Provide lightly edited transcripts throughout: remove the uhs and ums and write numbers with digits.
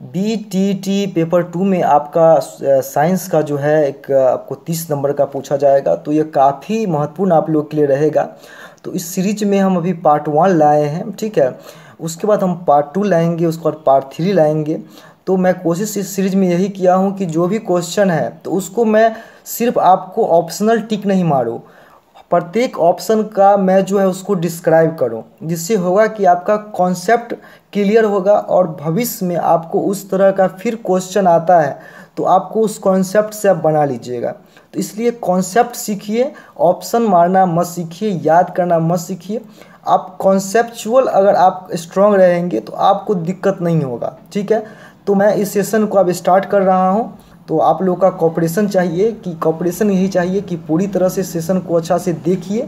BTT paper 2 में आपका science का जो है एक आपको 30 नंबर का पूछा जाएगा, तो ये काफ़ी महत्वपूर्ण आप लोग के लिए रहेगा। तो इस सीरीज में हम अभी पार्ट 1 लाए हैं, ठीक है। उसके बाद हम पार्ट 2 लाएंगे, उसके बाद पार्ट 3 लाएंगे। तो मैं कोशिश इस सीरीज में यही किया हूँ कि जो भी क्वेश्चन है तो उसको मैं सिर्फ आपको ऑप्शनल टिक नहीं मारूँ, प्रत्येक ऑप्शन का मैं जो है उसको डिस्क्राइब करूं, जिससे होगा कि आपका कॉन्सेप्ट क्लियर होगा और भविष्य में आपको उस तरह का फिर क्वेश्चन आता है तो आपको उस कॉन्सेप्ट से आप बना लीजिएगा। तो इसलिए कॉन्सेप्ट सीखिए, ऑप्शन मारना मत सीखिए, याद करना मत सीखिए। आप कॉन्सेप्चुअल अगर आप स्ट्रांग रहेंगे तो आपको दिक्कत नहीं होगा, ठीक है। तो मैं इस सेशन को अब स्टार्ट कर रहा हूँ, तो आप लोग का कॉपरेशन चाहिए, कि कॉपरेशन यही चाहिए कि पूरी तरह से सेशन को अच्छा से देखिए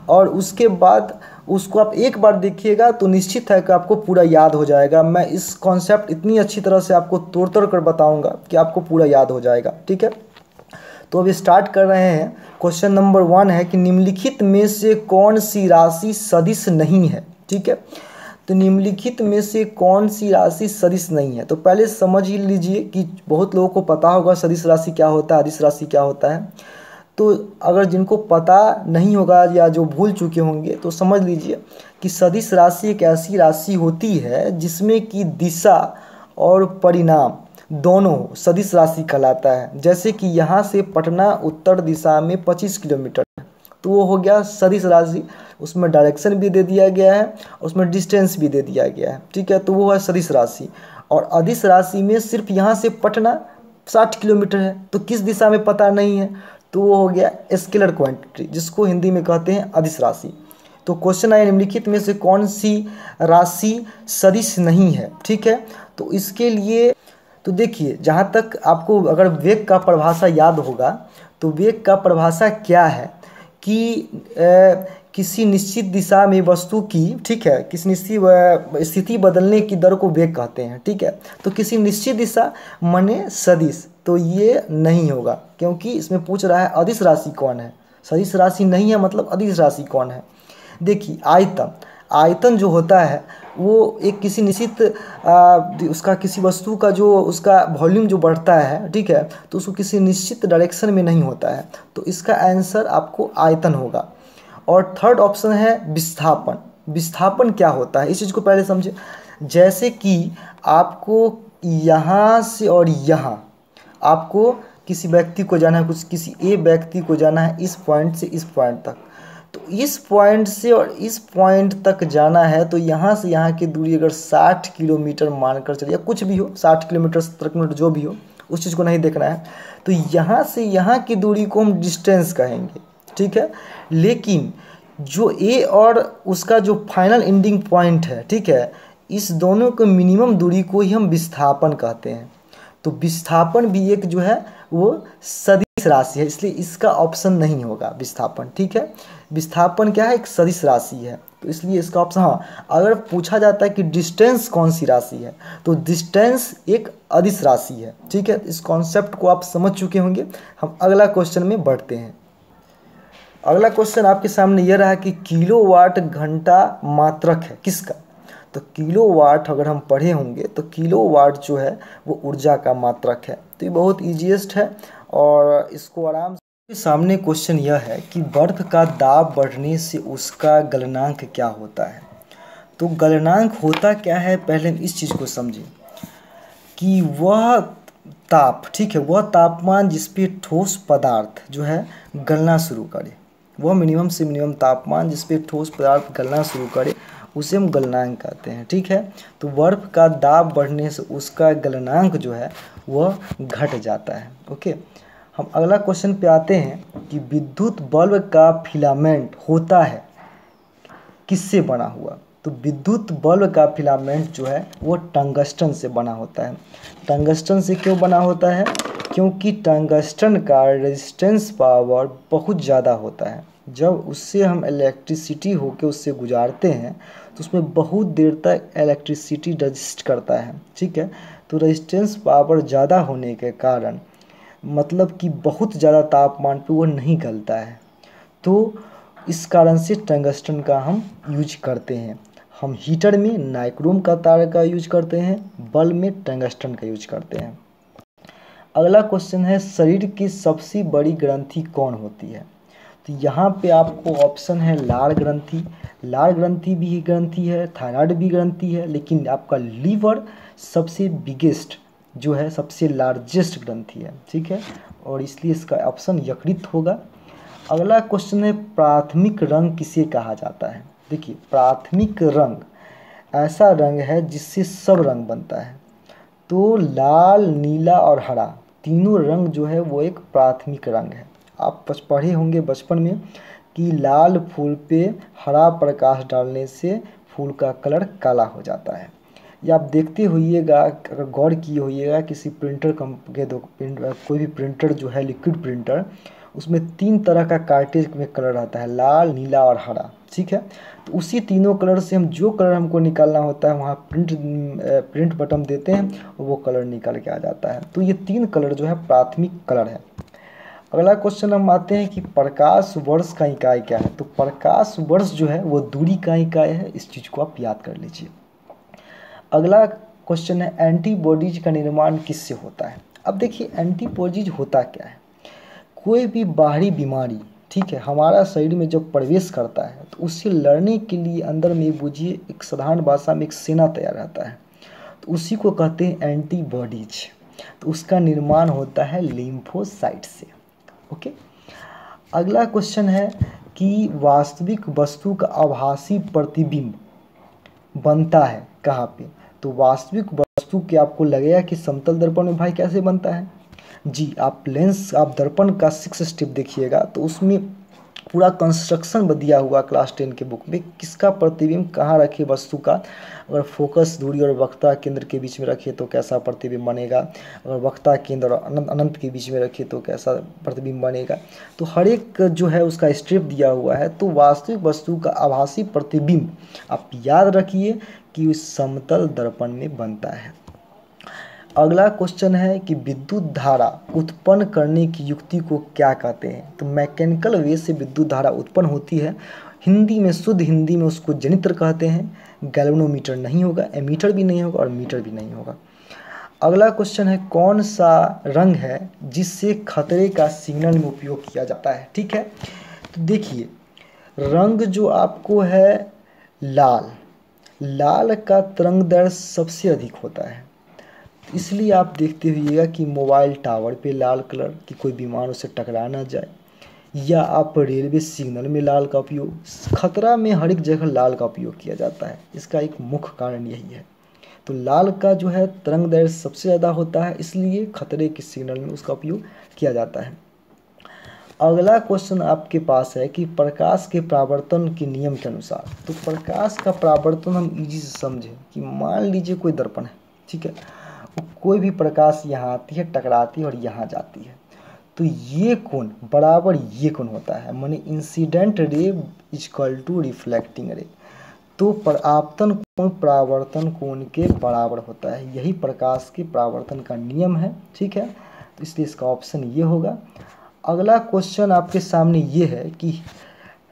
और उसके बाद उसको आप एक बार देखिएगा तो निश्चित है कि आपको पूरा याद हो जाएगा। मैं इस कॉन्सेप्ट इतनी अच्छी तरह से आपको तोड़ तोड़ कर बताऊंगा कि आपको पूरा याद हो जाएगा, ठीक है। तो अभी स्टार्ट कर रहे हैं। क्वेश्चन नंबर 1 है कि निम्नलिखित में से कौन सी राशि सदिश नहीं है, ठीक है। तो निम्नलिखित में से कौन सी राशि सदिश नहीं है, तो पहले समझ ही लीजिए कि बहुत लोगों को पता होगा सदिश राशि क्या होता है, अदिश राशि क्या होता है। तो अगर जिनको पता नहीं होगा या जो भूल चुके होंगे तो समझ लीजिए कि सदिश राशि एक ऐसी राशि होती है जिसमें कि दिशा और परिणाम दोनों सदिश राशि कहलाता है। जैसे कि यहाँ से पटना उत्तर दिशा में 25 किलोमीटर है, तो वो हो गया सदिश राशि। उसमें डायरेक्शन भी दे दिया गया है, उसमें डिस्टेंस भी दे दिया गया है, ठीक है। तो वो है सदिश राशि। और अदिश राशि में सिर्फ यहाँ से पटना 60 किलोमीटर है, तो किस दिशा में पता नहीं है, तो वो हो गया स्केलर क्वांटिटी, जिसको हिंदी में कहते हैं अदिश राशि। तो क्वेश्चन आया निम्नलिखित में से कौन सी राशि सदिश नहीं है, ठीक है। तो इसके लिए तो देखिए, जहाँ तक आपको अगर वेग का परिभाषा याद होगा तो वेग का परिभाषा क्या है कि किसी निश्चित दिशा में वस्तु की, ठीक है, किसी निश्चित स्थिति बदलने की दर को वेग कहते हैं, ठीक है। तो किसी निश्चित दिशा माने सदिश, तो ये नहीं होगा क्योंकि इसमें पूछ रहा है अदिश राशि कौन है। सदिश राशि नहीं है मतलब अदिश राशि कौन है। देखिए, आयतन, आयतन जो होता है वो एक किसी निश्चित उसका किसी वस्तु का जो उसका वॉल्यूम जो बढ़ता है, ठीक है, तो उसको किसी निश्चित डायरेक्शन में नहीं होता है, तो इसका आंसर आपको आयतन होगा। और थर्ड ऑप्शन है विस्थापन। विस्थापन क्या होता है इस चीज़ को पहले समझे। जैसे कि आपको यहाँ से और यहाँ आपको किसी व्यक्ति को जाना है, कुछ किसी ए व्यक्ति को जाना है इस पॉइंट से इस पॉइंट तक, तो इस पॉइंट से और इस पॉइंट तक जाना है तो यहाँ से यहाँ की दूरी अगर 60 किलोमीटर मानकर चलिए, कुछ भी हो 60 किलोमीटर 70 किलोमीटर जो भी हो, उस चीज़ को नहीं देखना है। तो यहाँ से यहाँ की दूरी को हम डिस्टेंस कहेंगे, ठीक है। लेकिन जो ए और उसका जो फाइनल एंडिंग पॉइंट है, ठीक है, इस दोनों के मिनिमम दूरी को ही हम विस्थापन कहते हैं। तो विस्थापन भी एक जो है वो सदिश राशि है, इसलिए इसका ऑप्शन नहीं होगा विस्थापन, ठीक है। विस्थापन क्या है, एक सदिश राशि है, तो इसलिए इसका ऑप्शन, हाँ अगर पूछा जाता है कि डिस्टेंस कौन सी राशि है तो डिस्टेंस एक अदिश राशि है, ठीक है। इस कॉन्सेप्ट को आप समझ चुके होंगे। हम अगला क्वेश्चन में बढ़ते हैं। अगला क्वेश्चन आपके सामने यह रहा कि किलोवाट घंटा मात्रक है किसका। तो किलोवाट अगर हम पढ़े होंगे तो किलोवाट जो है वो ऊर्जा का मात्रक है। तो ये बहुत ईजीएस्ट है और इसको आराम से। सामने क्वेश्चन यह है कि बर्फ का दाब बढ़ने से उसका गलनांक क्या होता है। तो गलनांक होता क्या है, पहले हम इस चीज़ को समझें कि वह ताप, ठीक है, वह तापमान जिस पे ठोस पदार्थ जो है गलना शुरू करे, वह मिनिमम से मिनिमम तापमान जिस पे ठोस पदार्थ गलना शुरू करे उसे हम गलनांक कहते हैं, ठीक है। तो बर्फ का दाब बढ़ने से उसका गलनांक जो है वह घट जाता है, ओके। हम अगला क्वेश्चन पे आते हैं कि विद्युत बल्ब का फिलामेंट होता है किससे बना हुआ। तो विद्युत बल्ब का फिलामेंट जो है वो टंगस्टन से बना होता है। टंगस्टन से क्यों बना होता है, क्योंकि टंगस्टन का रेजिस्टेंस पावर बहुत ज़्यादा होता है। जब उससे हम इलेक्ट्रिसिटी होके उससे गुजारते हैं तो उसमें बहुत देर तक इलेक्ट्रिसिटी रजिस्ट करता है, ठीक है। तो रेजिस्टेंस पावर ज़्यादा होने के कारण मतलब कि बहुत ज़्यादा तापमान पे वो नहीं गलता है, तो इस कारण से टंगस्टन का हम यूज करते हैं। हम हीटर में नाइक्रोम का तार का यूज करते हैं, बल्ब में टंगस्टन का यूज करते हैं। अगला क्वेश्चन है शरीर की सबसे बड़ी ग्रंथि कौन होती है? तो यहाँ पे आपको ऑप्शन है लार ग्रंथि। लार ग्रंथि भी ग्रंथि है, थायराइड भी ग्रंथि है, लेकिन आपका लीवर सबसे बिगेस्ट जो है, सबसे लार्जेस्ट ग्रंथि है, ठीक है, और इसलिए इसका ऑप्शन यकृत होगा। अगला क्वेश्चन है प्राथमिक रंग किसे कहा जाता है? देखिए, प्राथमिक रंग ऐसा रंग है जिससे सब रंग बनता है। तो लाल, नीला और हरा तीनों रंग जो है वो एक प्राथमिक रंग है। आप पढ़े होंगे बचपन में कि लाल फूल पे हरा प्रकाश डालने से फूल का कलर काला हो जाता है। या आप देखते होइएगा, अगर गौर किए होइएगा, किसी प्रिंटर कोई भी प्रिंटर जो है लिक्विड प्रिंटर, उसमें 3 तरह का कार्टेज में कलर रहता है, लाल, नीला और हरा, ठीक है। तो उसी तीनों कलर से हम जो कलर हमको निकालना होता है वहाँ प्रिंट बटन देते हैं और वो कलर निकल के आ जाता है। तो ये 3 कलर जो है प्राथमिक कलर है। अगला क्वेश्चन हम आते हैं कि प्रकाश वर्ष का इकाई क्या है? तो प्रकाश वर्ष जो है वो दूरी का इकाई है, इस चीज़ को आप याद कर लीजिए। अगला क्वेश्चन है एंटीबॉडीज का निर्माण किससे होता है? अब देखिए, एंटीबॉडीज होता क्या है? कोई भी बाहरी बीमारी, ठीक है, हमारा शरीर में जब प्रवेश करता है तो उससे लड़ने के लिए अंदर में बुझिए एक साधारण भाषा में एक सेना तैयार रहता है, तो उसी को कहते हैं एंटीबॉडीज। तो उसका निर्माण होता है लिम्फोसाइट से। ओके। अगला क्वेश्चन है कि वास्तविक वस्तु का आभासी प्रतिबिंब बनता है कहाँ पे? तो वास्तविक वस्तु के आपको लगेगा कि समतल दर्पण में भाई कैसे बनता है? जी, आप दर्पण का 6 स्टेप देखिएगा तो उसमें पूरा कंस्ट्रक्शन दिया हुआ क्लास 10 के बुक में, किसका प्रतिबिंब कहाँ रखे वस्तु का। अगर फोकस, दूरी और वक्रता केंद्र के बीच में रखे तो कैसा प्रतिबिंब बनेगा, अगर वक्रता केंद्र और अनंत के बीच में रखे तो कैसा प्रतिबिंब बनेगा। तो हर एक जो है उसका स्टेप दिया हुआ है। तो वास्तविक वस्तु का आभासी प्रतिबिंब आप याद रखिए कि उस समतल दर्पण में बनता है। अगला क्वेश्चन है कि विद्युत धारा उत्पन्न करने की युक्ति को क्या कहते हैं? तो मैकेनिकल वे से विद्युत धारा उत्पन्न होती है। हिंदी में, शुद्ध हिंदी में उसको जनित्र कहते हैं। गैल्वेनोमीटर नहीं होगा, एमीटर भी नहीं होगा और मीटर भी नहीं होगा। अगला क्वेश्चन है कौन सा रंग है जिससे खतरे का सिग्नल में उपयोग किया जाता है? ठीक है, तो देखिए, रंग जो आपको है लाल, लाल का तरंग दैर्ध्य सबसे अधिक होता है, इसलिए आप देखते हुइएगा कि मोबाइल टावर पे लाल कलर, कि कोई विमान उससे टकरा ना जाए, या आप रेलवे सिग्नल में लाल का उपयोग, खतरा में हर एक जगह लाल का उपयोग किया जाता है। इसका एक मुख्य कारण यही है। तो लाल का जो है तरंग दैर्ध्य सबसे ज़्यादा होता है, इसलिए खतरे के सिग्नल में उसका उपयोग किया जाता है। अगला क्वेश्चन आपके पास है कि प्रकाश के परावर्तन के नियम के अनुसार। तो प्रकाश का परावर्तन हम इजी से समझें कि मान लीजिए कोई दर्पण है, ठीक है, कोई भी प्रकाश यहाँ आती है, टकराती है और यहाँ जाती है, तो ये कोण बराबर ये कोण होता है, माने incident ray equal to reflecting रे। तो आपतन कोण परावर्तन कोण के बराबर होता है, यही प्रकाश के परावर्तन का नियम है, ठीक है, तो इसलिए इसका ऑप्शन ये होगा। अगला क्वेश्चन आपके सामने ये है कि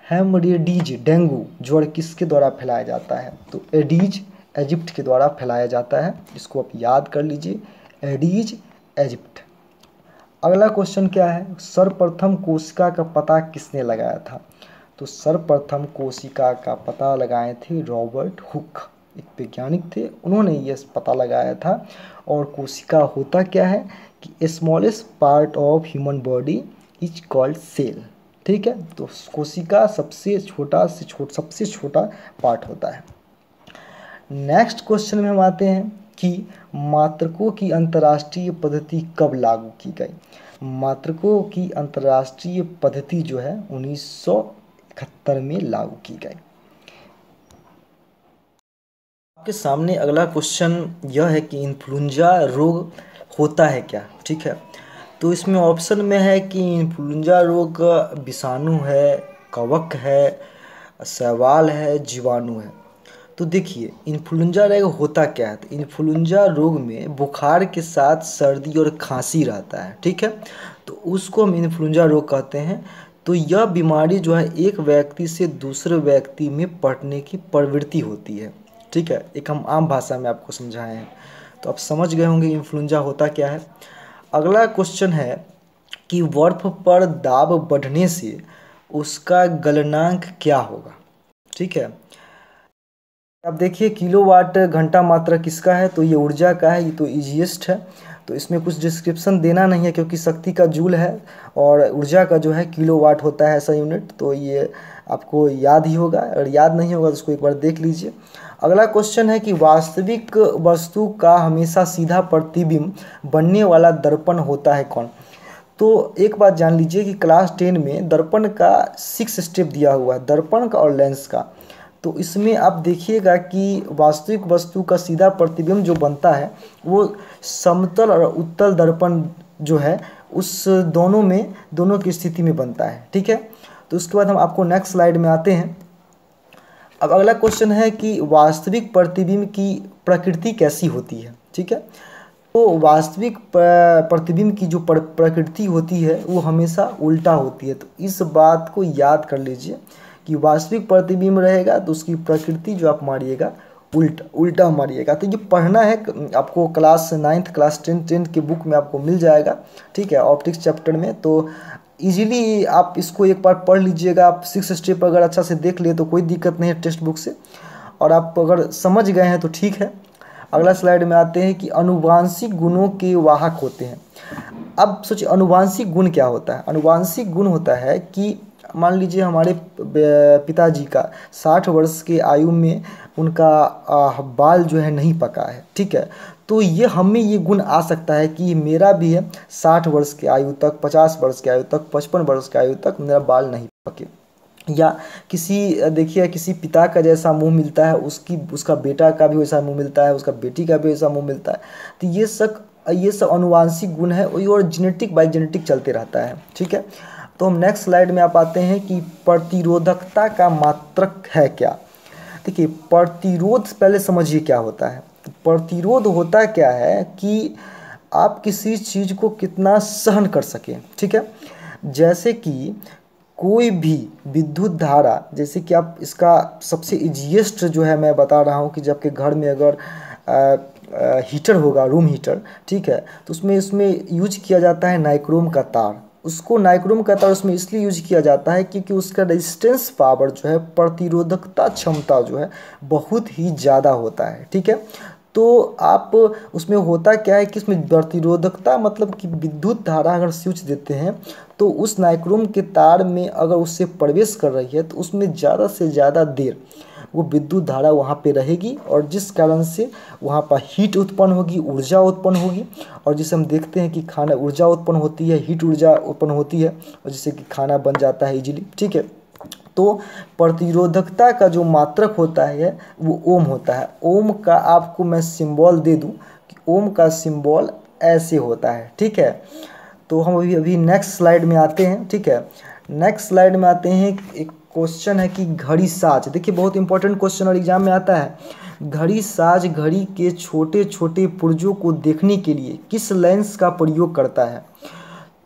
हेमरेडिज, डेंगू ज्वर किसके द्वारा फैलाया जाता है? तो एडीज इजिप्ट के द्वारा फैलाया जाता है, इसको आप याद कर लीजिए, एडीज इजिप्ट। अगला क्वेश्चन क्या है? सर्वप्रथम कोशिका का पता किसने लगाया था? तो सर्वप्रथम कोशिका का पता लगाए थे रॉबर्ट हुक, एक वैज्ञानिक थे, उन्होंने ये पता लगाया था। और कोशिका होता क्या है कि smallest part of human body is called cell, ठीक है, तो कोशिका सबसे छोटा पार्ट होता है। नेक्स्ट क्वेश्चन में हम आते हैं कि मात्रकों की अंतर्राष्ट्रीय पद्धति कब लागू की गई? मात्रकों की अंतर्राष्ट्रीय पद्धति जो है 1971 में लागू की गई। आपके सामने अगला क्वेश्चन यह है कि इन्फ्लुएंजा रोग होता है क्या? ठीक है, तो इसमें ऑप्शन में है कि इन्फ्लुएंजा रोग विषाणु है, कवक है, शैवाल है, जीवाणु है। तो देखिए, इन्फ्लुएंजा रोग होता क्या है? तो इन्फ्लुएंजा रोग में बुखार के साथ सर्दी और खांसी रहता है, ठीक है, तो उसको हम इन्फ्लुएंजा रोग कहते हैं। तो यह बीमारी जो है एक व्यक्ति से दूसरे व्यक्ति में बढ़ने की प्रवृत्ति होती है। ठीक है, एक हम आम भाषा में आपको समझाए हैं, तो आप समझ गए होंगे इन्फ्लुएंजा होता क्या है। अगला क्वेश्चन है कि बर्फ पर दाब बढ़ने से उसका गलनांक क्या होगा। ठीक है, अब देखिए किलोवाट घंटा मात्रा किसका है, तो ये ऊर्जा का है, ये तो इजीएस्ट है। तो इसमें कुछ डिस्क्रिप्शन देना नहीं है क्योंकि शक्ति का जूल है और ऊर्जा का जो है किलोवाट होता है ऐसा यूनिट, तो ये आपको याद ही होगा। अगर याद नहीं होगा तो उसको एक बार देख लीजिए। अगला क्वेश्चन है कि वास्तविक वस्तु का हमेशा सीधा प्रतिबिंब बनने वाला दर्पण होता है कौन। तो एक बात जान लीजिए कि क्लास 10 में दर्पण का 6 स्टेप दिया हुआ है, दर्पण का और लेंस का। तो इसमें आप देखिएगा कि वास्तविक वस्तु का सीधा प्रतिबिंब जो बनता है वो समतल और उत्तल दर्पण जो है उस दोनों की स्थिति में बनता है। ठीक है, तो उसके बाद हम आपको नेक्स्ट स्लाइड में आते हैं। अब अगला क्वेश्चन है कि वास्तविक प्रतिबिंब की प्रकृति कैसी होती है। ठीक है, तो वास्तविक प्रतिबिंब की जो प्रकृति होती है वो हमेशा उल्टा होती है। तो इस बात को याद कर लीजिए कि वास्तविक प्रतिबिंब रहेगा तो उसकी प्रकृति जो आप मारिएगा उल्टा मारिएगा। तो ये पढ़ना है आपको, क्लास 9th क्लास 10th के बुक में आपको मिल जाएगा। ठीक है, ऑप्टिक्स चैप्टर में। तो इजीली आप इसको एक बार पढ़ लीजिएगा। आप 6 स्टेप अगर अच्छा से देख लिए तो कोई दिक्कत नहीं है टेक्स्ट बुक से, और आप अगर समझ गए हैं तो ठीक है। अगला स्लाइड में आते हैं कि अनुवांशिक गुणों के वाहक होते हैं। अब सोचिए अनुवांशिक गुण क्या होता है। अनुवांशिक गुण होता है कि मान लीजिए हमारे पिताजी का 60 वर्ष के आयु में उनका बाल जो है नहीं पका है। ठीक है, तो ये हमें ये गुण आ सकता है कि मेरा भी है 60 वर्ष के आयु तक, 50 वर्ष के आयु तक, 55 वर्ष के आयु तक मेरा बाल नहीं पके। या किसी देखिए किसी पिता का जैसा मुंह मिलता है उसका बेटा का भी वैसा मुंह मिलता है, उसका बेटी का भी वैसा मुंह मिलता है। तो ये सब अनुवांशिक गुण है और जेनेटिक बाय जेनेटिक चलते रहता है। ठीक है, तो हम नेक्स्ट स्लाइड में आप आते हैं कि प्रतिरोधकता का मात्रक है क्या। देखिए प्रतिरोध पहले समझिए क्या होता है। प्रतिरोध होता क्या है कि आप किसी चीज़ को कितना सहन कर सकें। ठीक है, जैसे कि कोई भी विद्युत धारा, जैसे कि आप इसका सबसे इजीएस्ट जो है मैं बता रहा हूँ कि जबकि घर में अगर हीटर होगा, रूम हीटर, ठीक है, तो उसमें यूज किया जाता है नाइक्रोम का तार। उसको नाइक्रोम का तार उसमें इसलिए यूज किया जाता है क्योंकि उसका रेजिस्टेंस पावर जो है, प्रतिरोधकता क्षमता जो है बहुत ही ज़्यादा होता है। ठीक है, तो आप उसमें होता क्या है कि इसमें प्रतिरोधकता मतलब कि विद्युत धारा अगर स्विच देते हैं तो उस नाइक्रोम के तार में अगर उससे प्रवेश कर रही है तो उसमें ज़्यादा से ज़्यादा देर वो विद्युत धारा वहाँ पे रहेगी और जिस कारण से वहाँ पर हीट उत्पन्न होगी, ऊर्जा उत्पन्न होगी। और जिसे हम देखते हैं कि खाना ऊर्जा उत्पन्न होती है, हीट ऊर्जा उत्पन्न होती है और जिससे कि खाना बन जाता है इजीली। ठीक है, तो प्रतिरोधकता का जो मात्रक होता है वो ओम होता है। ओम का आपको मैं सिंबल दे दूं कि ओम का सिंबल ऐसे होता है। ठीक है, तो हम अभी नेक्स्ट स्लाइड में आते हैं। ठीक है, नेक्स्ट स्लाइड में आते हैं। एक क्वेश्चन है कि घड़ी साज, देखिए बहुत इंपॉर्टेंट क्वेश्चन और एग्जाम में आता है। घड़ी साज घड़ी के छोटे छोटे पुर्जों को देखने के लिए किस लेंस का प्रयोग करता है।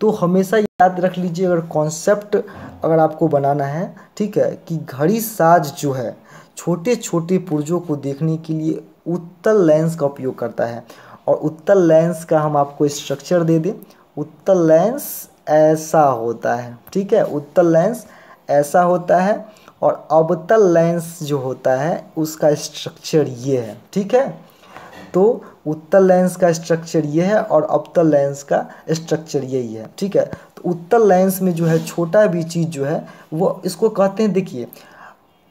तो हमेशा याद रख लीजिए अगर कॉन्सेप्ट अगर आपको बनाना है, ठीक है, कि घड़ी साज जो है छोटे छोटे पुर्जों को देखने के लिए उत्तल लेंस का उपयोग करता है। और उत्तल लेंस का हम आपको स्ट्रक्चर दे दें। उत्तल लेंस ऐसा होता है। ठीक है, उत्तल लेंस ऐसा होता है और अवतल लेंस जो होता है उसका स्ट्रक्चर ये है। ठीक है, तो उत्तल लेंस का स्ट्रक्चर ये है और अवतल लेंस का स्ट्रक्चर यही है। ठीक है, तो उत्तल लेंस में जो है छोटा भी चीज़ जो है वो इसको कहते हैं,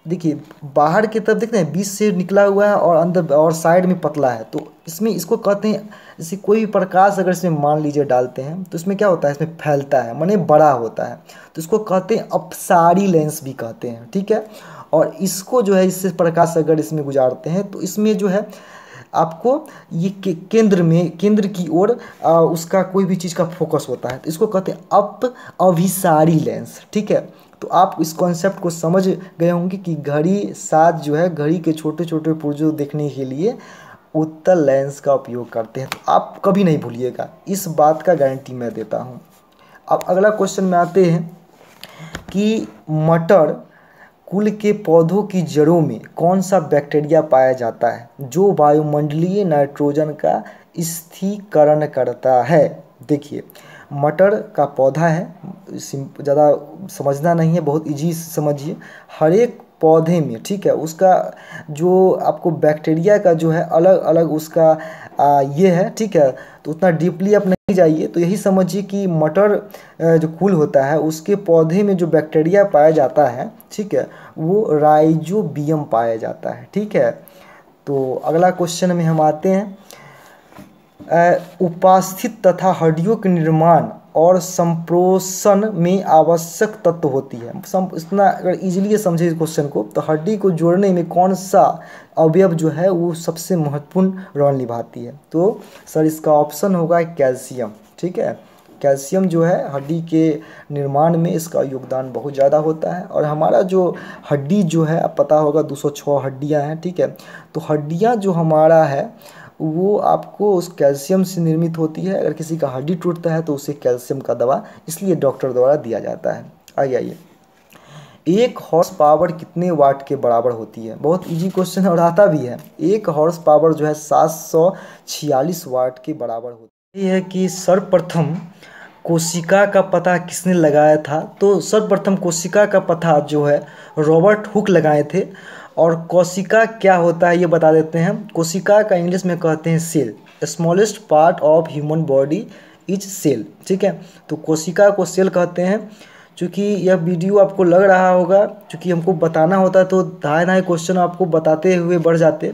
देखिए बाहर की तरफ देखते हैं बीच से निकला हुआ है और अंदर और साइड में पतला है। तो इसमें इसको कहते हैं, जैसे कोई भी प्रकाश अगर इसमें मान लीजिए डालते हैं तो इसमें क्या होता है, इसमें फैलता है माने बड़ा होता है। तो इसको कहते हैं अपसारी लेंस भी कहते हैं। ठीक है, और इसको जो है इससे प्रकाश अगर इसमें गुजारते हैं तो इसमें जो है आपको ये केंद्र की ओर उसका कोई भी चीज़ का फोकस होता है। तो इसको कहते हैं अभिसारी लेंस। ठीक है, तो आप इस कॉन्सेप्ट को समझ गए होंगे कि घड़ी साज जो है घड़ी के छोटे छोटे पुर्जों देखने के लिए उत्तल लेंस का उपयोग करते हैं। तो आप कभी नहीं भूलिएगा, इस बात का गारंटी मैं देता हूँ। अब अगला क्वेश्चन में आते हैं कि मटर कुल के पौधों की जड़ों में कौन सा बैक्टीरिया पाया जाता है जो वायुमंडलीय नाइट्रोजन का स्थिरीकरण करता है। देखिए, मटर का पौधा है, ज़्यादा समझना नहीं है, बहुत इजी समझिए। हर एक पौधे में, ठीक है, उसका जो आपको बैक्टीरिया का जो है अलग अलग उसका ये है, ठीक है। तो उतना डीपली आप नहीं जाइए, तो यही समझिए कि मटर जो कुल होता है उसके पौधे में जो बैक्टीरिया पाया जाता है, ठीक है, वो राइजोबियम पाया जाता है, ठीक है। तो अगला क्वेश्चन में हम आते हैं। उपास्थित तथा हड्डियों के निर्माण और संप्रोषण में आवश्यक तत्व होती है। इतना अगर इजीली समझे इस क्वेश्चन को, तो हड्डी को जोड़ने में कौन सा अवयव जो है वो सबसे महत्वपूर्ण रोल निभाती है। तो सर इसका ऑप्शन होगा कैल्शियम, ठीक है। कैल्शियम जो है हड्डी के निर्माण में इसका योगदान बहुत ज़्यादा होता है। और हमारा जो हड्डी जो है, आप पता होगा 206 हड्डियाँ हैं, ठीक है। तो हड्डियाँ जो हमारा है वो आपको उस कैल्शियम से निर्मित होती है। अगर किसी का हड्डी टूटता है तो उसे कैल्शियम का दवा इसलिए डॉक्टर द्वारा दिया जाता है। आइए, एक हॉर्स पावर कितने वाट के बराबर होती है। बहुत इजी क्वेश्चन है और आता भी है। एक हॉर्स पावर जो है 746 वाट के बराबर होती है। ये है कि सर्वप्रथम कोशिका का पता किसने लगाया था। तो सर्वप्रथम कोशिका का पता जो है रॉबर्ट हुक लगाए थे। और कोशिका क्या होता है ये बता देते हैं। कोशिका का इंग्लिश में कहते हैं cell. Smallest part of human body is cell, ठीक है। तो कोशिका को सेल कहते हैं। चूँकि यह वीडियो आपको लग रहा होगा, चूँकि हमको बताना होता है तो दाएं क्वेश्चन आपको बताते हुए बढ़ जाते,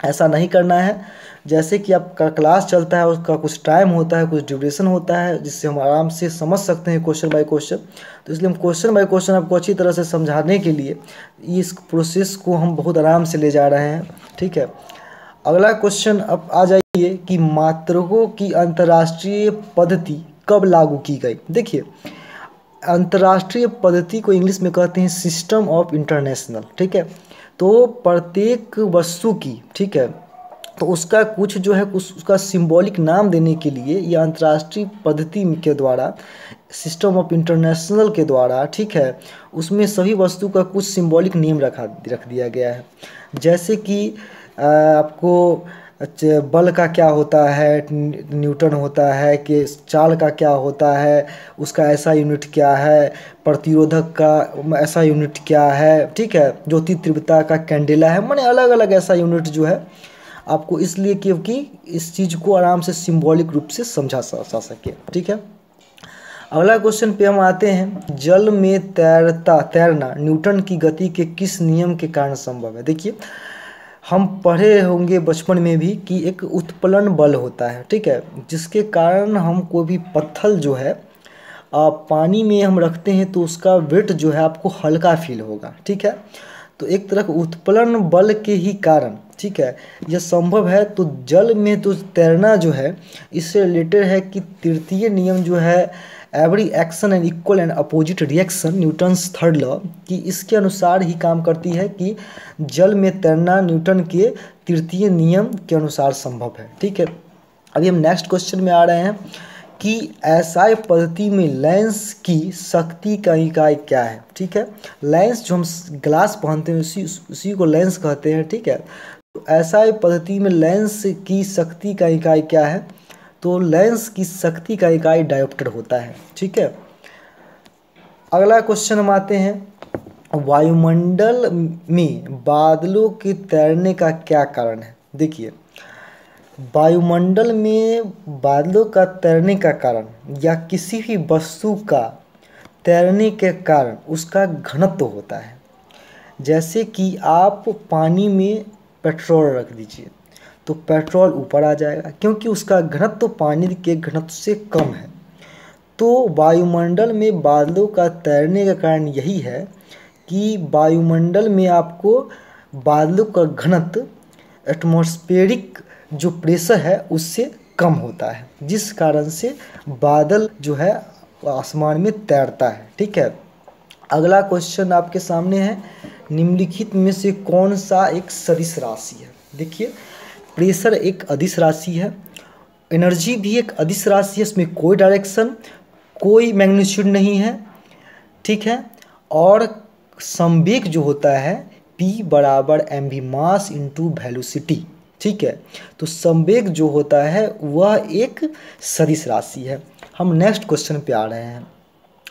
ऐसा नहीं करना है। जैसे कि आपका क्लास चलता है उसका कुछ टाइम होता है, कुछ ड्यूरेशन होता है, जिससे हम आराम से समझ सकते हैं क्वेश्चन बाय क्वेश्चन। तो इसलिए हम क्वेश्चन बाय क्वेश्चन आपको अच्छी तरह से समझाने के लिए इस प्रोसेस को हम बहुत आराम से ले जा रहे हैं, ठीक है। अगला क्वेश्चन अब आ जाइए कि मात्रकों की अंतर्राष्ट्रीय पद्धति कब लागू की गई। देखिए, अंतर्राष्ट्रीय पद्धति को इंग्लिश में कहते हैं सिस्टम ऑफ इंटरनेशनल, ठीक है। तो प्रत्येक वस्तु की, ठीक है, तो उसका कुछ जो है उसका सिंबॉलिक नाम देने के लिए यह अंतर्राष्ट्रीय पद्धति के द्वारा, सिस्टम ऑफ इंटरनेशनल के द्वारा, ठीक है, उसमें सभी वस्तु का कुछ सिंबॉलिक नेम रख दिया गया है। जैसे कि आपको बल का क्या होता है, न्यूटन होता है, कि चाल का क्या होता है, उसका ऐसा यूनिट क्या है, प्रतिरोधक का ऐसा यूनिट क्या है, ठीक है, ज्योति तीव्रता का कैंडेला है। माने अलग अलग ऐसा यूनिट जो है आपको, इसलिए क्योंकि इस चीज़ को आराम से सिंबॉलिक रूप से समझा जा सके, ठीक है। अगला क्वेश्चन पे हम आते हैं। जल में तैरना न्यूटन की गति के किस नियम के कारण संभव है। देखिए, हम पढ़े होंगे बचपन में भी कि एक उत्प्लवन बल होता है, ठीक है, जिसके कारण हम कोई भी पत्थर जो है पानी में हम रखते हैं तो उसका वेट जो है आपको हल्का फील होगा, ठीक है। तो एक तरह का उत्प्लवन बल के ही कारण, ठीक है, यह संभव है। तो जल में तो तैरना जो है इससे रिलेटेड है कि तृतीय नियम जो है every action and equal and opposite reaction, Newton's third law, कि इसके अनुसार ही काम करती है कि जल में तैरना न्यूटन के तृतीय नियम के अनुसार संभव है, ठीक है। अभी हम नेक्स्ट क्वेश्चन में आ रहे हैं कि एसआई पद्धति में लेंस की शक्ति का इकाई क्या है, ठीक है। लेंस जो हम ग्लास पहनते हैं उसी को लेंस कहते हैं, ठीक है। तो एसआई पद्धति में लेंस की शक्ति का इकाई क्या है। तो लेंस की शक्ति का इकाई डायोप्टर होता है, ठीक है। अगला क्वेश्चन हम आते हैं। वायुमंडल में बादलों के तैरने का क्या कारण है। देखिए, वायुमंडल में बादलों का तैरने का कारण या किसी भी वस्तु का तैरने के कारण उसका घनत्व होता है। जैसे कि आप पानी में पेट्रोल रख दीजिए तो पेट्रोल ऊपर आ जाएगा क्योंकि उसका घनत्व पानी के घनत्व से कम है। तो वायुमंडल में बादलों का तैरने का कारण यही है कि वायुमंडल में आपको बादलों का घनत्व एटमॉस्फेरिक जो प्रेशर है उससे कम होता है, जिस कारण से बादल जो है आसमान में तैरता है, ठीक है। अगला क्वेश्चन आपके सामने है। निम्नलिखित में से कौन सा एक सदिश राशि है। देखिए, प्रेशर एक अदिश राशि है, एनर्जी भी एक अदिश राशि है, इसमें कोई डायरेक्शन कोई मैग्नीट्यूड नहीं है, ठीक है। और संवेग जो होता है p बराबर mv मास इंटू वेलोसिटी, ठीक है। तो संवेग जो होता है वह एक सदिश राशि है। हम नेक्स्ट क्वेश्चन पे आ रहे हैं।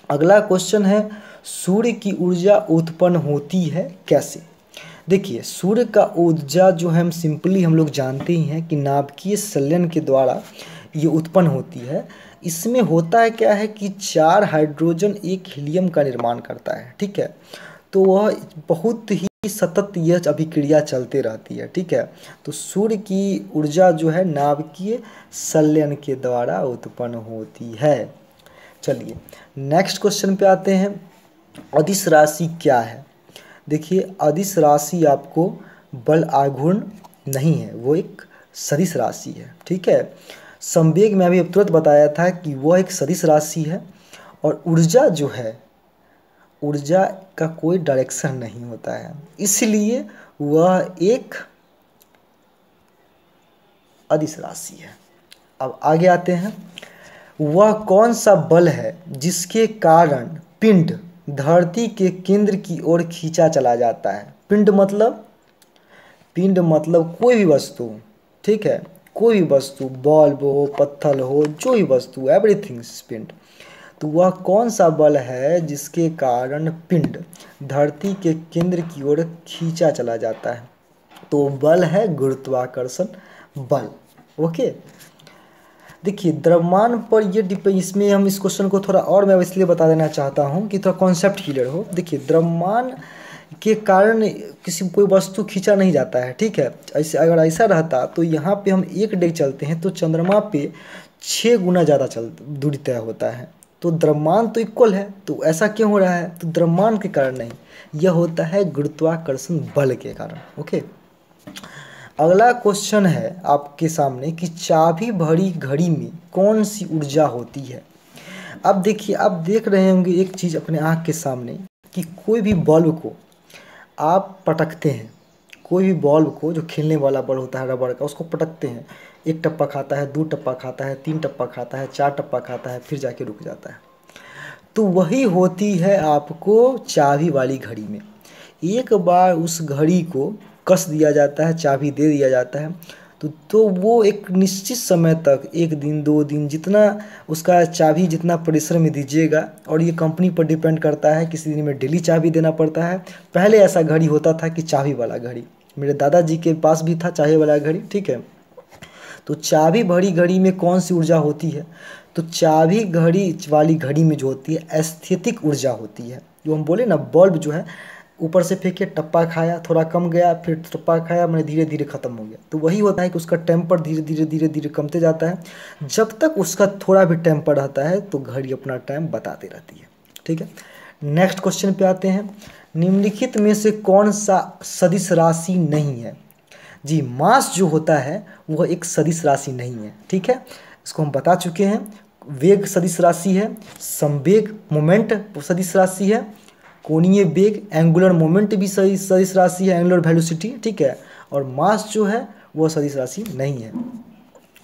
अगला क्वेश्चन है सूर्य की ऊर्जा उत्पन्न होती है कैसे। देखिए सूर्य का ऊर्जा जो है हम लोग जानते ही हैं कि नाभिकीय संलयन के द्वारा ये उत्पन्न होती है। इसमें होता है क्या है कि 4 हाइड्रोजन एक हीलियम का निर्माण करता है, ठीक है। तो वह बहुत ही सतत यह अभिक्रिया चलते रहती है, ठीक है। तो सूर्य की ऊर्जा जो है नाभिकीय संलयन के द्वारा उत्पन्न होती है। चलिए नेक्स्ट क्वेश्चन पे आते हैं। अदिश राशि क्या है। देखिए अदिश राशि आपको बल आघूर्ण नहीं है, वो एक सदिश राशि है, ठीक है। संवेग में अभी तुरंत बताया था कि वह एक सदिश राशि है और ऊर्जा जो है, ऊर्जा का कोई डायरेक्शन नहीं होता है, इसलिए वह एक अदिश राशि है। अब आगे आते हैं। वह कौन सा बल है जिसके कारण पिंड धरती के केंद्र की ओर खींचा चला जाता है। पिंड मतलब कोई भी वस्तु, ठीक है, कोई भी वस्तु, बल्ब हो, पत्थर हो, जो भी वस्तु, एवरीथिंग पिंड। तो वह कौन सा बल है जिसके कारण पिंड धरती के केंद्र की ओर खींचा चला जाता है। तो बल है गुरुत्वाकर्षण बल। ओके, देखिए द्रव्यमान पर ये डिपेंड, इसमें हम इस क्वेश्चन को थोड़ा और मैं इसलिए बता देना चाहता हूँ कि थोड़ा कॉन्सेप्ट क्लियर हो। देखिए द्रव्यमान के कारण कोई वस्तु खींचा नहीं जाता है, ठीक है। ऐसे अगर ऐसा रहता तो यहाँ पे हम 1 डेग चलते हैं तो चंद्रमा पे 6 गुना ज़्यादा दूरी तय होता है। तो द्रव्यमान तो इक्वल है, तो ऐसा क्यों हो रहा है। तो द्रव्यमान के कारण नहीं, यह होता है गुरुत्वाकर्षण बल के कारण। ओके, अगला क्वेश्चन है आपके सामने कि चाबी भरी घड़ी में कौन सी ऊर्जा होती है। अब देखिए, आप देख रहे होंगे एक चीज़ अपने आँख के सामने कि कोई भी बल्ब को आप पटकते हैं, कोई भी बल्ब को, जो खेलने वाला बल्ब होता है रबड़ का, उसको पटकते हैं, 1 टप्पा खाता है, 2 टप्पा खाता है, 3 टप्पा खाता है, 4 टप्पा खाता है, फिर जाके रुक जाता है। तो वही होती है आपको चाबी वाली घड़ी में। एक बार उस घड़ी को कस दिया जाता है, चाबी दे दिया जाता है, तो वो एक निश्चित समय तक, 1 दिन 2 दिन, जितना उसका चाबी जितना प्रेशर में दीजिएगा, और ये कंपनी पर डिपेंड करता है, किसी दिन में डेली चाबी देना पड़ता है। पहले ऐसा घड़ी होता था कि चाबी वाला घड़ी, मेरे दादाजी के पास भी था चाबी वाला घड़ी, ठीक है। तो चाबी भरी घड़ी में कौन सी ऊर्जा होती है। तो चाबी घड़ी वाली घड़ी में जो होती है स्थैतिक ऊर्जा होती है। जो हम बोले ना, बल्ब जो है ऊपर से फेंके, टप्पा खाया, थोड़ा कम गया, फिर टप्पा खाया, मैंने धीरे धीरे ख़त्म हो गया। तो वही होता है कि उसका टेम्पर धीरे धीरे कमते जाता है। जब तक उसका थोड़ा भी टेम्पर रहता है तो घड़ी अपना टाइम बताती रहती है, ठीक है। नेक्स्ट क्वेश्चन पे आते हैं। निम्नलिखित में से कौन सा सदिश राशि नहीं है। जी, मास जो होता है वह एक सदिश राशि नहीं है, ठीक है। इसको हम बता चुके हैं। वेग सदिश राशि है, संवेग मोमेंट सदिश राशि है, कोणीय वेग एंगुलर मोमेंट भी सदिश राशि है, एंगुलर वेलोसिटी, ठीक है। और मास जो है वह सदिश राशि नहीं है।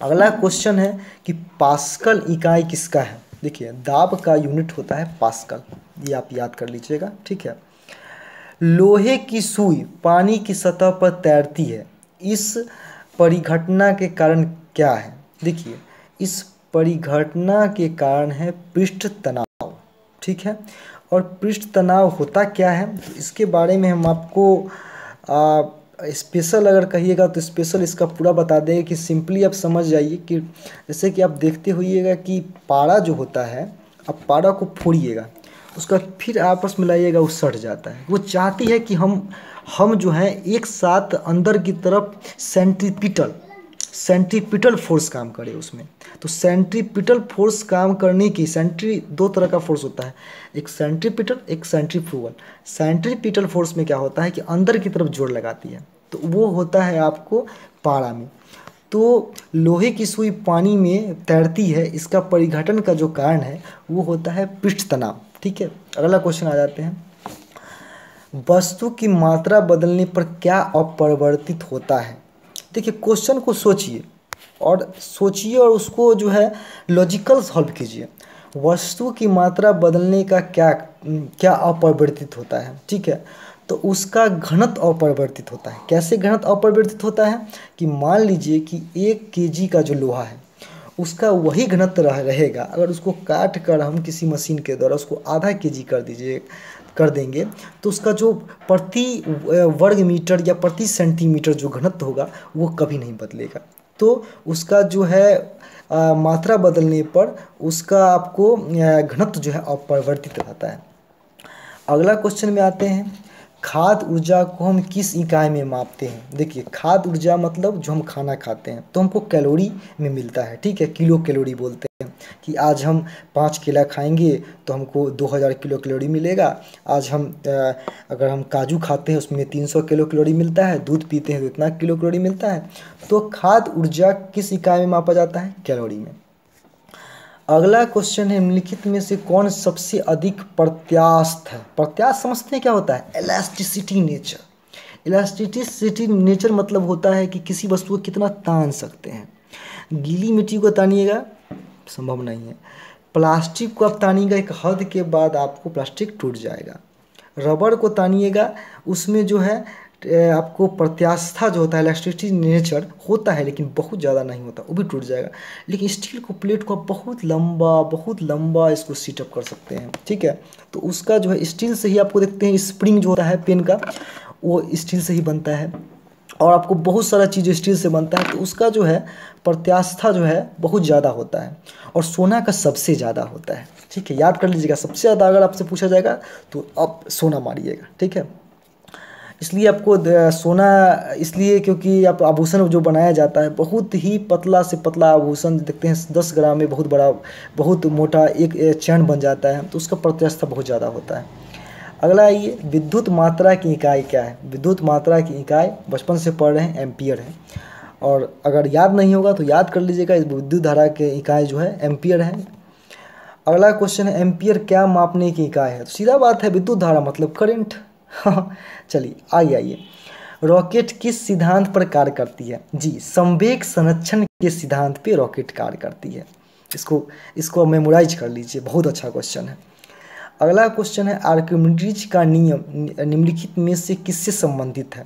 अगला क्वेश्चन है कि पास्कल इकाई किसका है। देखिए दाब का यूनिट होता है पास्कल, ये आप याद कर लीजिएगा, ठीक है। लोहे की सुई पानी की सतह पर तैरती है, इस परिघटना के कारण क्या है। देखिए इस परिघटना के कारण है पृष्ठ तनाव, ठीक है। और पृष्ठ तनाव होता क्या है, तो इसके बारे में हम आपको स्पेशल अगर कहिएगा तो स्पेशल इसका पूरा बता देंगे कि सिंपली आप समझ जाइए कि जैसे कि आप देखते होइएगा कि पारा जो होता है, आप पारा को फोड़िएगा, उसका फिर आपस में लाइएगा, वो सट जाता है। वो चाहती है कि हम जो है एक साथ अंदर की तरफ सेंट्रीपिटल फोर्स काम करे उसमें। तो सेंट्रीपिटल फोर्स काम करने की, 2 तरह का फोर्स होता है, एक सेंट्रीपिटल, एक सेंट्रीफ्यूगल। सेंट्रीपिटल फोर्स में क्या होता है कि अंदर की तरफ जोर लगाती है, तो वो होता है आपको पारा में। तो लोहे की सुई पानी में तैरती है, इसका परिघटन का जो कारण है वो होता है पृष्ठ तनाव, ठीक है। अगला क्वेश्चन आ जाते हैं। वस्तु की मात्रा बदलने पर क्या अपरिवर्तित होता है। देखिए क्वेश्चन को सोचिए और उसको जो है लॉजिकल सॉल्व कीजिए। वस्तु की मात्रा बदलने का क्या क्या अपरिवर्तित होता है, ठीक है। तो उसका घनत्व अपरिवर्तित होता है। कैसे घनत्व अपरिवर्तित होता है कि मान लीजिए कि 1 केजी का जो लोहा है उसका वही घनत्व रहेगा। अगर उसको काट कर हम किसी मशीन के द्वारा उसको आधा केजी कर देंगे तो उसका जो प्रति वर्ग मीटर या प्रति सेंटीमीटर जो घनत्व होगा वो कभी नहीं बदलेगा। तो उसका जो है मात्रा बदलने पर उसका आपको घनत्व जो है अपरिवर्तित रहता है। अगला क्वेश्चन में आते हैं, खाद्य ऊर्जा को हम किस इकाई में मापते हैं। देखिए, खाद्य ऊर्जा मतलब जो हम खाना खाते हैं तो हमको कैलोरी में मिलता है, ठीक है। किलो कैलोरी बोलते हैं कि आज हम 5 केला खाएंगे तो हमको 2000 किलो कैलोरी मिलेगा। आज हम अगर हम काजू खाते हैं उसमें 300 किलो कैलोरी मिलता है, दूध पीते हैं तो इतना किलो कैलोरी मिलता है। तो खाद्य ऊर्जा किस इकाई में मापा जाता है, कैलोरी में। अगला क्वेश्चन है, निम्नलिखित में से कौन सबसे अधिक प्रत्यास्थ है। प्रत्यास्थ समझते हैं क्या होता है, इलास्टिसिटी नेचर। इलास्टिसिटी नेचर मतलब होता है कि किसी वस्तु को कितना तान सकते हैं। गीली मिट्टी को तानिएगा, संभव नहीं है। प्लास्टिक को आप तानिएगा, एक हद के बाद आपको प्लास्टिक टूट जाएगा। रबड़ को तानिएगा, उसमें जो है आपको प्रत्यास्था जो होता है, इलास्टिसिटी नेचर होता है लेकिन बहुत ज़्यादा नहीं होता, वो भी टूट जाएगा। लेकिन स्टील को प्लेट को आप बहुत लंबा इसको सीटअप कर सकते हैं, ठीक है। तो उसका जो है स्टील से ही आपको देखते हैं स्प्रिंग जो होता है पेन का, वो स्टील से ही बनता है और आपको बहुत सारा चीज़ स्टील से बनता है। तो उसका जो है प्रत्यास्था जो है बहुत ज़्यादा होता है और सोना का सबसे ज़्यादा होता है, ठीक है। याद कर लीजिएगा, सबसे ज़्यादा अगर आपसे पूछा जाएगा तो आप सोना मारिएगा, ठीक है। इसलिए आपको सोना, इसलिए क्योंकि आप आभूषण जो बनाया जाता है बहुत ही पतला से पतला आभूषण देखते हैं 10 ग्राम में बहुत बड़ा बहुत मोटा एक चैन बन जाता है, तो उसका प्रत्यास्था बहुत ज़्यादा होता है। अगला ये विद्युत मात्रा की इकाई क्या है। विद्युत मात्रा की इकाई बचपन से पढ़ रहे हैं, एम्पियर है। और अगर याद नहीं होगा तो याद कर लीजिएगा, इस विद्युत धारा की इकाई जो है एम्पियर है। अगला क्वेश्चन है, एम्पियर क्या मापने की इकाई है। तो सीधा बात है, विद्युत धारा मतलब करंट। चलिए आइए, रॉकेट किस सिद्धांत पर कार्य करती है। जी, संवेग संरक्षण के सिद्धांत पे रॉकेट कार्य करती है। इसको मेमोराइज कर लीजिए, बहुत अच्छा क्वेश्चन है। अगला क्वेश्चन है, आर्किमिडीज का नियम निम्नलिखित में से किससे संबंधित है।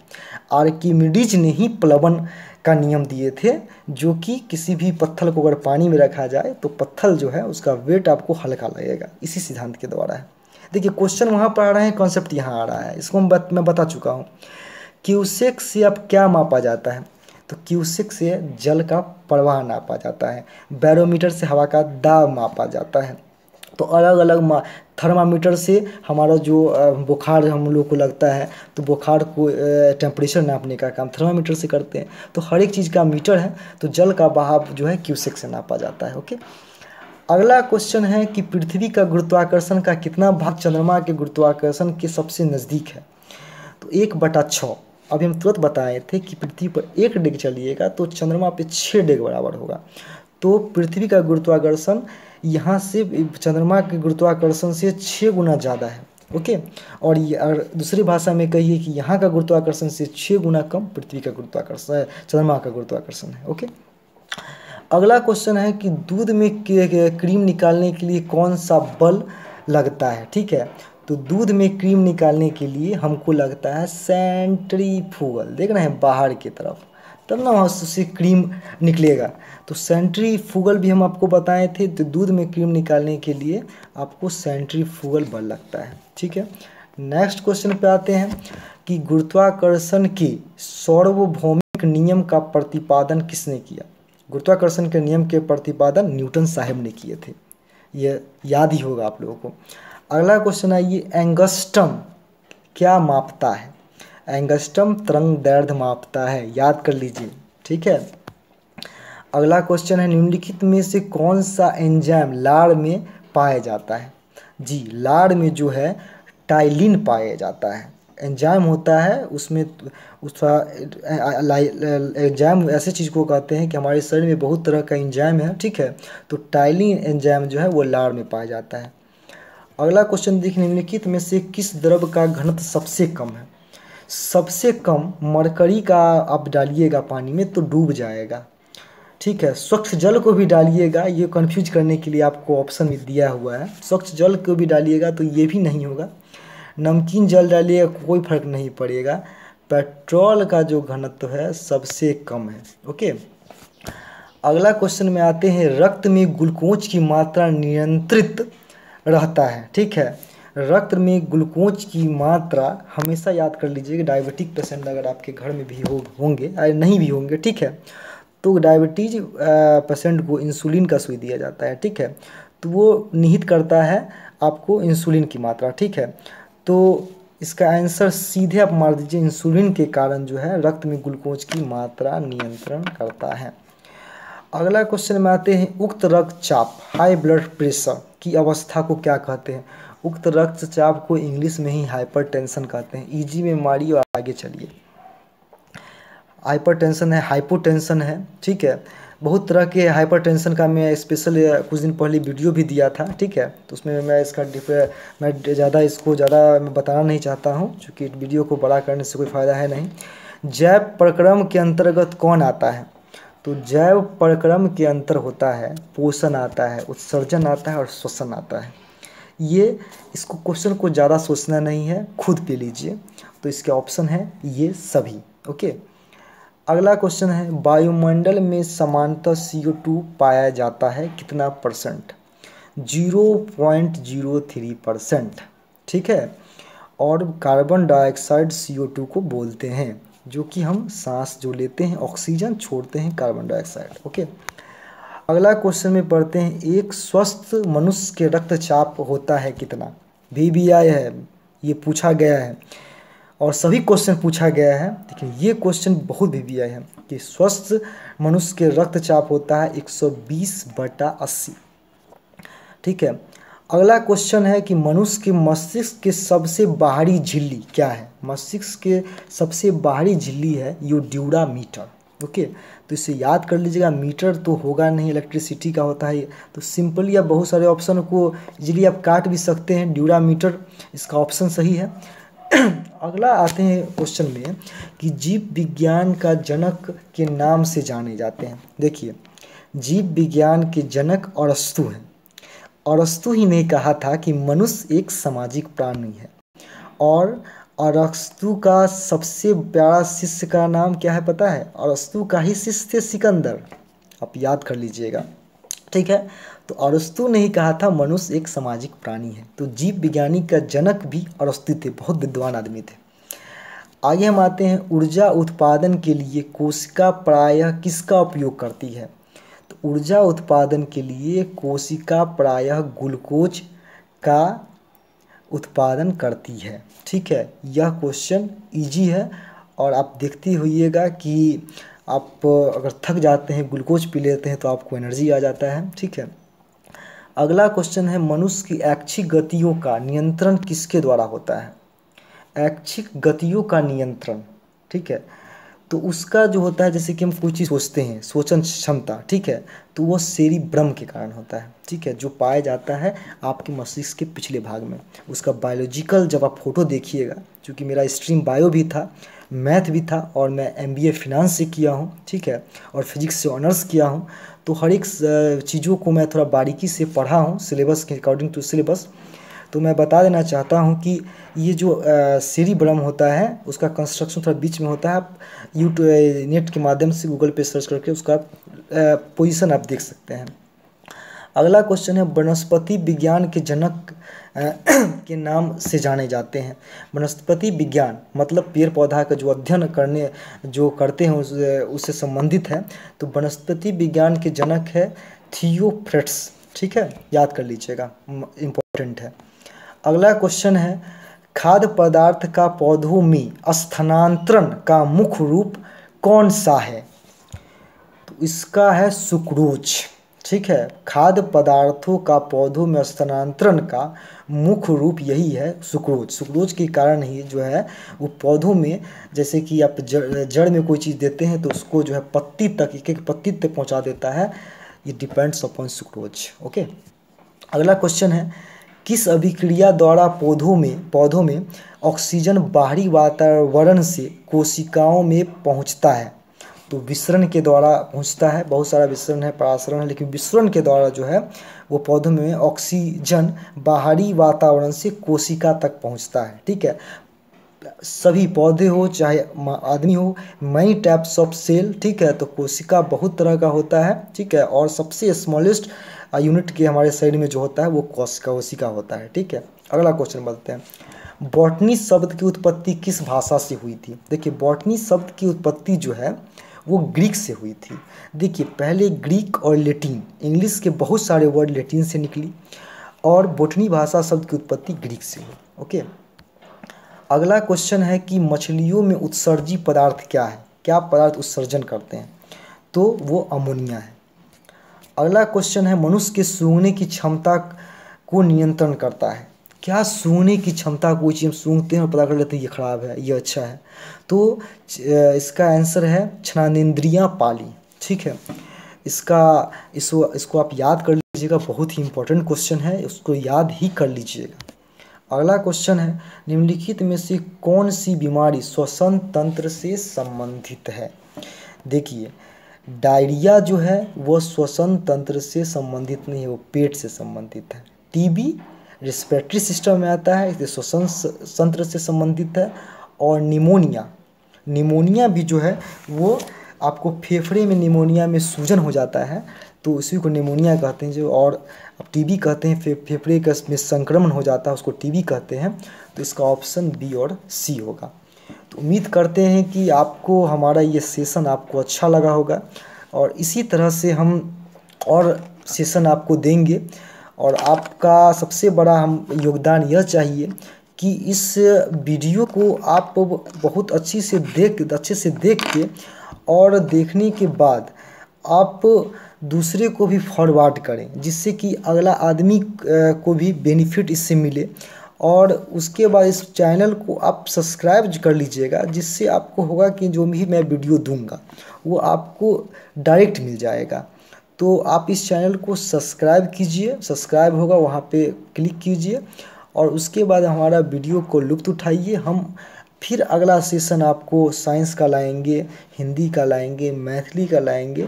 आर्किमिडीज ने ही प्लवन का नियम दिए थे, जो कि किसी भी पत्थर को अगर पानी में रखा जाए तो पत्थर जो है उसका वेट आपको हल्का लगेगा, इसी सिद्धांत के द्वारा है। देखिए, क्वेश्चन वहाँ पर आ रहे हैं, कॉन्सेप्ट यहाँ आ रहा है। इसको मैं बता चुका हूँ। क्यूसेक से अब क्या मापा जाता है, तो क्यूसेक से जल का प्रवाह नापा जाता है। बैरोमीटर से हवा का दाब मापा जाता है। तो अलग अलग थर्मामीटर से हमारा जो बुखार हम लोग को लगता है तो बुखार को टेम्परेचर नापने का काम थर्मामीटर से करते हैं। तो हर एक चीज़ का मीटर है, तो जल का बहाव जो है क्यूसेक से नापा जाता है। ओके, अगला क्वेश्चन है कि पृथ्वी का गुरुत्वाकर्षण का कितना भाग चंद्रमा के गुरुत्वाकर्षण के सबसे नज़दीक है। तो 1/6। अभी हम तुरंत बताए थे कि पृथ्वी पर 1 डेग चलिएगा तो चंद्रमा पे 6 डेग बराबर होगा। तो पृथ्वी का गुरुत्वाकर्षण यहाँ से चंद्रमा के गुरुत्वाकर्षण से 6 गुना ज़्यादा है। ओके, और दूसरी भाषा में कहिए कि यहाँ का गुरुत्वाकर्षण से 6 गुना कम पृथ्वी का गुरुत्वाकर्षण, चंद्रमा का गुरुत्वाकर्षण है। ओके, अगला क्वेश्चन है कि दूध में क्रीम निकालने के लिए कौन सा बल लगता है। ठीक है, तो दूध में क्रीम निकालने के लिए हमको लगता है सेंट्रीफ्यूगल। देख रहे हैं बाहर की तरफ, तब ना वहाँ से क्रीम निकलेगा। तो सेंट्रीफ्यूगल भी हम आपको बताए थे। तो दूध में क्रीम निकालने के लिए आपको सेंट्रीफ्यूगल बल लगता है। ठीक है, नेक्स्ट क्वेश्चन पे आते हैं कि गुरुत्वाकर्षण के सार्वभौमिक नियम का प्रतिपादन किसने किया। गुरुत्वाकर्षण के नियम के प्रतिपादन न्यूटन साहब ने किए थे, ये याद ही होगा आप लोगों को। अगला क्वेश्चन है, ये एंगस्ट्रम क्या मापता है। एंगस्ट्रम तरंग दैर्ध्य मापता है, याद कर लीजिए। ठीक है, अगला क्वेश्चन है, निम्नलिखित में से कौन सा एंजाइम लार में पाया जाता है। जी, लार में जो है टाइलिन पाया जाता है। एंजाइम होता है उसमें, उसका एंजाइम ऐसे चीज़ को कहते हैं कि हमारे शरीर में बहुत तरह का एंजाइम है। ठीक है, तो टाइलिन एंजाइम जो है वो लार में पाया जाता है। अगला क्वेश्चन देखिए, निम्नलिखित में से किस द्रव का घनत्व सबसे कम है। सबसे कम मरकरी का आप डालिएगा पानी में तो डूब जाएगा। ठीक है। स्वच्छ जल को भी डालिएगा, ये कंफ्यूज करने के लिए आपको ऑप्शन में दिया हुआ है। स्वच्छ जल को भी डालिएगा तो ये भी नहीं होगा। नमकीन जल डालिएगा कोई फर्क नहीं पड़ेगा। पेट्रोल का जो घनत्व है सबसे कम है। ओके, अगला क्वेश्चन में आते हैं। रक्त में ग्लूकोज की मात्रा नियंत्रित रहता है। ठीक है, रक्त में ग्लूकोज की मात्रा हमेशा याद कर लीजिएगा। डायबिटिक पेशेंट अगर आपके घर में भी होंगे नहीं भी होंगे, ठीक है, तो डायबिटीज पेशेंट को इंसुलिन का सुई दिया जाता है। ठीक है, तो वो निहित करता है आपको इंसुलिन की मात्रा। ठीक है, तो इसका आंसर सीधे आप मार दीजिए। इंसुलिन के कारण जो है रक्त में ग्लूकोज की मात्रा नियंत्रण करता है। अगला क्वेश्चन में आते हैं। उक्त रक्तचाप हाई ब्लड प्रेशर की अवस्था को क्या कहते हैं? उक्त रक्तचाप को इंग्लिश में ही हाइपरटेंशन कहते हैं। इजी में मारिए और आगे चलिए। हाइपरटेंशन है, हाइपोटेंशन है। ठीक है, बहुत तरह के हाइपरटेंशन का मैं स्पेशल कुछ दिन पहले वीडियो भी दिया था। ठीक है, तो उसमें मैं ज़्यादा मैं बताना नहीं चाहता हूँ, क्योंकि वीडियो को बड़ा करने से कोई फ़ायदा है नहीं। जैव प्रक्रम के अंतर्गत कौन आता है? तो जैव प्रक्रम के अंतर होता है पोषण आता है, उत्सर्जन आता है और श्वसन आता है। ये इसको क्वेश्चन को ज़्यादा सोचना नहीं है, खुद पे लीजिए। तो इसके ऑप्शन है ये सभी। ओके, अगला क्वेश्चन है। वायुमंडल में सामान्यतः CO2 पाया जाता है कितना %? 0.03%। ठीक है, और कार्बन डाइऑक्साइड CO2 को बोलते हैं, जो कि हम सांस जो लेते हैं ऑक्सीजन, छोड़ते हैं कार्बन डाइऑक्साइड। ओके, अगला क्वेश्चन में पढ़ते हैं। एक स्वस्थ मनुष्य के रक्तचाप होता है कितना? VBI है, ये पूछा गया है और सभी क्वेश्चन पूछा गया है, लेकिन ये क्वेश्चन बहुत VBI है कि स्वस्थ मनुष्य के रक्तचाप होता है 120/80। ठीक है, अगला क्वेश्चन है कि मनुष्य के मस्तिष्क के सबसे बाहरी झिल्ली क्या है? मस्तिष्क के सबसे बाहरी झिल्ली है यूरोमीटर। ओके, तो इसे याद कर लीजिएगा। मीटर तो होगा नहीं, इलेक्ट्रिसिटी का होता है ये। तो सिंपली आप बहुत सारे ऑप्शन को इजीली आप काट भी सकते हैं। ड्यूरामीटर इसका ऑप्शन सही है। अगला आते हैं क्वेश्चन में कि जीव विज्ञान का जनक के नाम से जाने जाते हैं। देखिए, जीव विज्ञान के जनक अरस्तु हैं। अरस्तु ही ने कहा था कि मनुष्य एक सामाजिक प्राणी है। और अरस्तु का सबसे प्यारा शिष्य का नाम क्या है पता है? अरस्तु का ही शिष्य थे सिकंदर, आप याद कर लीजिएगा। ठीक है, तो अरस्तु ने ही कहा था मनुष्य एक सामाजिक प्राणी है। तो जीव विज्ञानी का जनक भी अरस्तु थे, बहुत विद्वान आदमी थे। आगे हम आते हैं। ऊर्जा उत्पादन के लिए कोशिका प्रायः किसका उपयोग करती है? तो ऊर्जा उत्पादन के लिए कोशिका प्रायः ग्लूकोज का उत्पादन करती है। ठीक है, यह क्वेश्चन इजी है और आप देखते होइएगा कि आप अगर थक जाते हैं, ग्लूकोज पी लेते हैं तो आपको एनर्जी आ जाता है। ठीक है, अगला क्वेश्चन है। मनुष्य की ऐच्छिक गतियों का नियंत्रण किसके द्वारा होता है? ऐच्छिक गतियों का नियंत्रण, ठीक है, तो उसका जो होता है, जैसे कि हम कोई चीज़ सोचते हैं, सोचन क्षमता, ठीक है, तो वो सेरिब्रम के कारण होता है। ठीक है, जो पाया जाता है आपके मस्तिष्क के पिछले भाग में। उसका बायोलॉजिकल जब आप फोटो देखिएगा, क्योंकि मेरा स्ट्रीम बायो भी था, मैथ भी था और मैं MBA फिनांस से किया हूँ। ठीक है, और फिजिक्स से ऑनर्स किया हूँ, तो हर एक चीज़ों को मैं थोड़ा बारीकी से पढ़ा हूँ सिलेबस के अकॉर्डिंग टू सिलेबस। तो मैं बता देना चाहता हूँ कि ये जो सेरिब्रम होता है उसका कंस्ट्रक्शन थोड़ा बीच में होता है। आप यूट्यूब नेट के माध्यम से गूगल पे सर्च करके उसका पोजीशन आप देख सकते हैं। अगला क्वेश्चन है। वनस्पति विज्ञान के जनक के नाम से जाने जाते हैं। वनस्पति विज्ञान मतलब पेड़ पौधा का जो अध्ययन करते हैं उससे संबंधित है। तो वनस्पति विज्ञान के जनक है थियोफ्रेट्स। ठीक है, याद कर लीजिएगा, इम्पोर्टेंट है। अगला क्वेश्चन है। खाद्य पदार्थ का पौधों में स्थानांतरण का मुख्य रूप कौन सा है? तो इसका है सुक्रोज। ठीक है, खाद्य पदार्थों का पौधों में स्थानांतरण का मुख्य रूप यही है सुक्रोज। सुक्रोज के कारण ही जो है वो पौधों में, जैसे कि आप जड़ में कोई चीज़ देते हैं तो उसको जो है पत्ती तक, एक एक पत्ती तक पहुंचा देता है। ये डिपेंड्स अपॉन सुक्रोज। ओके, अगला क्वेश्चन है। किस अभिक्रिया द्वारा पौधों में ऑक्सीजन बाहरी वातावरण से कोशिकाओं में पहुंचता है? तो विसरण के द्वारा पहुंचता है। बहुत सारा विसरण है, परासरण है, लेकिन विसरण के द्वारा जो है वो पौधों में ऑक्सीजन बाहरी वातावरण से कोशिका तक पहुंचता है। ठीक है, सभी पौधे हो चाहे आदमी हो, मई टाइप्स ऑफ सेल। ठीक है, तो कोशिका बहुत तरह का होता है। ठीक है, और सबसे स्मॉलेस्ट यूनिट के हमारे शरीर में जो होता है वो कोशिका होता है। ठीक है, अगला क्वेश्चन बढ़ते हैं। बॉटनी शब्द की उत्पत्ति किस भाषा से हुई थी? देखिए, बॉटनी शब्द की उत्पत्ति जो है वो ग्रीक से हुई थी। देखिए, पहले ग्रीक और लैटिन, इंग्लिश के बहुत सारे वर्ड लैटिन से निकली और बॉटनी भाषा शब्द की उत्पत्ति ग्रीक से हुई। ओके, अगला क्वेश्चन है कि मछलियों में उत्सर्जी पदार्थ क्या है? क्या पदार्थ उत्सर्जन करते हैं? तो वो अमोनिया है। अगला क्वेश्चन है मनुष्य के सूंघने की क्षमता को नियंत्रण करता है? क्या सूंघने की क्षमता, कोई चीज़ हम सूंघते हैं और पता कर लेते हैं ये खराब है, ये अच्छा है? तो इसका आंसर है छानेंद्रियां पाली। ठीक है, इसको आप याद कर लीजिएगा, बहुत ही इंपॉर्टेंट क्वेश्चन है, उसको याद ही कर लीजिएगा। अगला क्वेश्चन है निम्नलिखित में से कौन सी बीमारी श्वसन तंत्र से संबंधित है? देखिए, डायरिया जो है वो श्वसन तंत्र से संबंधित नहीं है, वो पेट से संबंधित है। टीबी रेस्पिरेटरी सिस्टम में आता है, इसलिए श्वसन तंत्र से संबंधित है। और निमोनिया भी जो है वो आपको फेफड़े में, निमोनिया में सूजन हो जाता है तो उसी को निमोनिया कहते हैं। जो और अब टीबी कहते हैं, फेफड़े का में संक्रमण हो जाता है, उसको टीबी कहते हैं। तो इसका ऑप्शन बी और सी होगा। तो उम्मीद करते हैं कि आपको हमारा ये सेशन आपको अच्छा लगा होगा और इसी तरह से हम और सेशन आपको देंगे। और आपका सबसे बड़ा हम योगदान यह चाहिए कि इस वीडियो को आप बहुत अच्छे से देख के और देखने के बाद आप दूसरे को भी फॉरवर्ड करें, जिससे कि अगला आदमी को भी बेनिफिट इससे मिले। और उसके बाद इस चैनल को आप सब्सक्राइब कर लीजिएगा, जिससे आपको होगा कि जो भी मैं वीडियो दूंगा वो आपको डायरेक्ट मिल जाएगा। तो आप इस चैनल को सब्सक्राइब कीजिए, सब्सक्राइब होगा वहाँ पे क्लिक कीजिए और उसके बाद हमारा वीडियो को लुत्फ़ उठाइए। हम फिर अगला सेशन आपको साइंस का लाएंगे, हिंदी का लाएंगे, मैथिली का लाएंगे।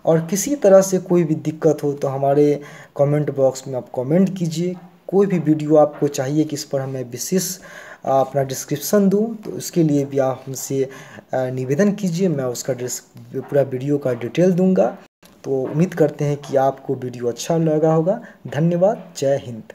और किसी तरह से कोई भी दिक्कत हो तो हमारे कमेंट बॉक्स में आप कमेंट कीजिए। कोई भी वीडियो आपको चाहिए कि इस पर हमें विशेष अपना डिस्क्रिप्शन दूं, तो उसके लिए भी आप हमसे निवेदन कीजिए, मैं उसका पूरा वीडियो का डिटेल दूंगा। तो उम्मीद करते हैं कि आपको वीडियो अच्छा लगा होगा। धन्यवाद, जय हिंद।